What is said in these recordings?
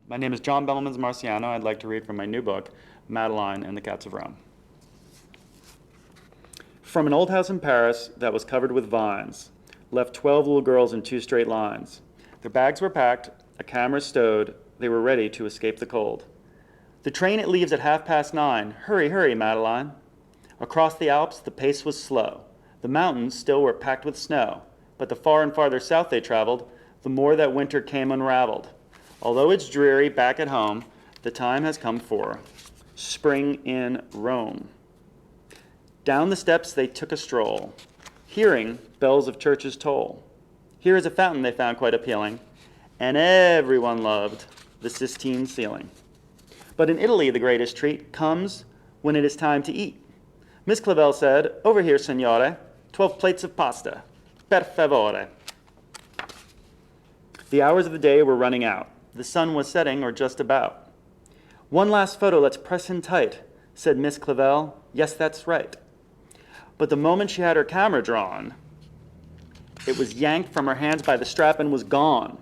My name is John Bemelmans Marciano. I'd like to read from my new book, Madeline and the Cats of Rome. From an old house in Paris that was covered with vines, left 12 little girls in 2 straight lines. Their bags were packed, a camera stowed, they were ready to escape the cold. The train it leaves at 9:30. Hurry, hurry, Madeline. Across the Alps, the pace was slow. The mountains still were packed with snow, but the far and farther south they traveled, the more that winter came unraveled. Although it's dreary back at home, the time has come for spring in Rome. Down the steps they took a stroll, hearing bells of churches toll. Here is a fountain they found quite appealing, and everyone loved the Sistine ceiling. But in Italy, the greatest treat comes when it is time to eat. Miss Clavel said, "Over here, signore, 12 plates of pasta, per favore." The hours of the day were running out. The sun was setting, or just about. "One last photo, let's press in tight," said Miss Clavel. "Yes, that's right." But the moment she had her camera drawn, it was yanked from her hands by the strap and was gone.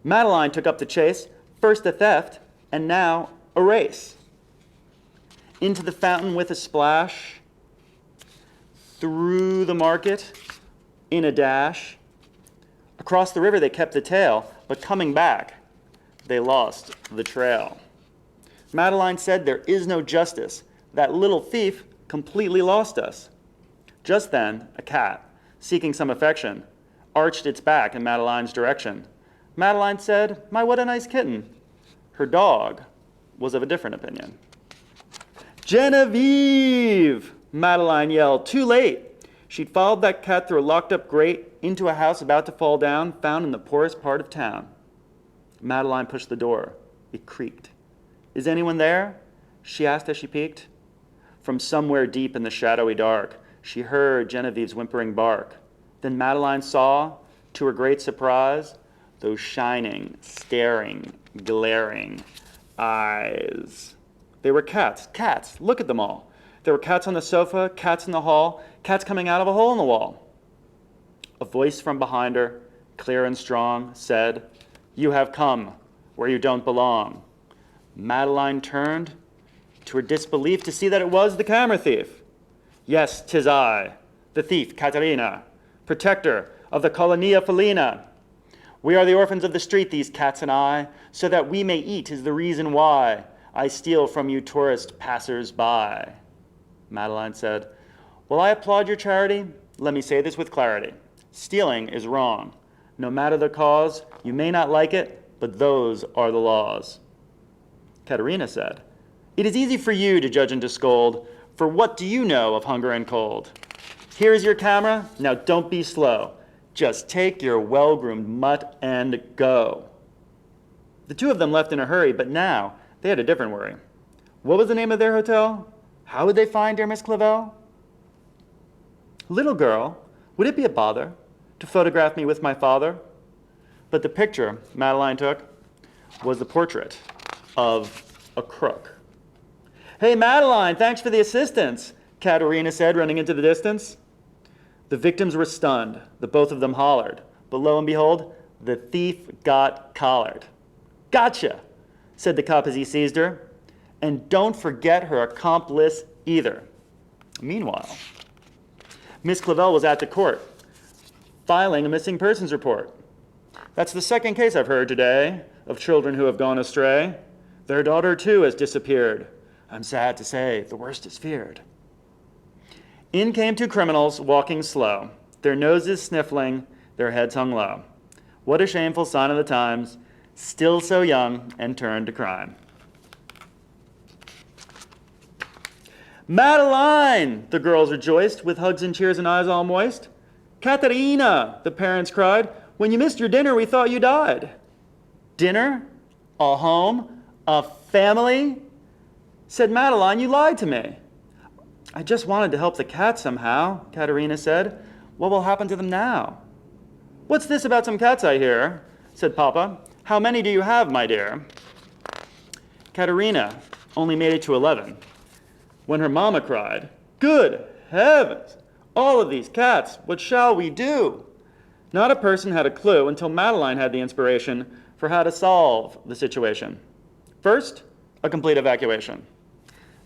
Madeline took up the chase, first a theft, and now a race. Into the fountain with a splash, through the market in a dash. Across the river they kept the tail, but coming back, they lost the trail. Madeline said, "There is no justice. That little thief completely lost us." Just then, a cat, seeking some affection, arched its back in Madeline's direction. Madeline said, "My, what a nice kitten." Her dog was of a different opinion. "Genevieve!" Madeline yelled. Too late. She'd followed that cat through a locked-up grate into a house about to fall down, found in the poorest part of town. Madeline pushed the door. It creaked. "Is anyone there?" she asked as she peeked. From somewhere deep in the shadowy dark, she heard Genevieve's whimpering bark. Then Madeline saw, to her great surprise, those shining, staring, glaring eyes. They were cats. Cats. Look at them all. There were cats on the sofa, cats in the hall, cats coming out of a hole in the wall. A voice from behind her, clear and strong, said, "You have come where you don't belong." Madeline turned to her disbelief to see that it was the camera thief. "Yes, 'tis I, the thief, Caterina, protector of the Colonia Felina. We are the orphans of the street, these cats and I, so that we may eat is the reason why I steal from you tourist passers-by." Madeline said, "While I applaud your charity, let me say this with clarity. Stealing is wrong. No matter the cause, you may not like it, but those are the laws." Caterina said, "It is easy for you to judge and to scold, for what do you know of hunger and cold? Here is your camera, now don't be slow. Just take your well-groomed mutt and go." The two of them left in a hurry, but now they had a different worry. What was the name of their hotel? How would they find dear Miss Clavel? "Little girl, would it be a bother to photograph me with my father?" But the picture Madeline took was the portrait of a crook. "Hey, Madeline, thanks for the assistance," Caterina said, running into the distance. The victims were stunned. The both of them hollered. But lo and behold, the thief got collared. "Gotcha," said the cop as he seized her. "And don't forget her accomplice either." Meanwhile, Miss Clavel was at the court, filing a missing persons report. "That's the second case I've heard today of children who have gone astray. Their daughter, too, has disappeared. I'm sad to say the worst is feared." In came 2 criminals, walking slow, their noses sniffling, their heads hung low. What a shameful sign of the times, still so young and turned to crime. "Madeline!" the girls rejoiced, with hugs and cheers and eyes all moist. "Caterina!" the parents cried. "When you missed your dinner, we thought you died." "Dinner? A home? A family?" said Madeline. "You lied to me." "I just wanted to help the cats somehow," Caterina said. "What will happen to them now?" "What's this about some cats I hear?" said Papa. "How many do you have, my dear?" Caterina only made it to 11. When her mama cried, "Good heavens! All of these cats, what shall we do?" Not a person had a clue until Madeline had the inspiration. for how to solve the situation. First, a complete evacuation.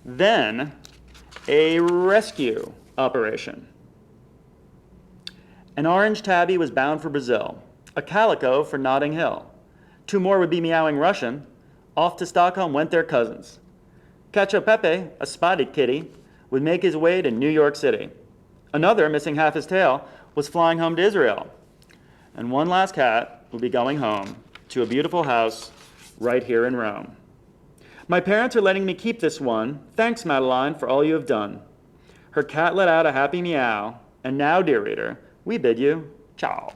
Then, a rescue operation. An orange tabby was bound for Brazil, a calico for Notting Hill. 2 more would be meowing Russian. Off to Stockholm went their cousins. Cacio Pepe, a spotted kitty, would make his way to New York City. Another, missing half his tail, was flying home to Israel. And one last cat would be going home to a beautiful house right here in Rome. My parents are letting me keep this one. Thanks, Madeline, for all you have done. Her cat let out a happy meow. And now, dear reader, we bid you ciao.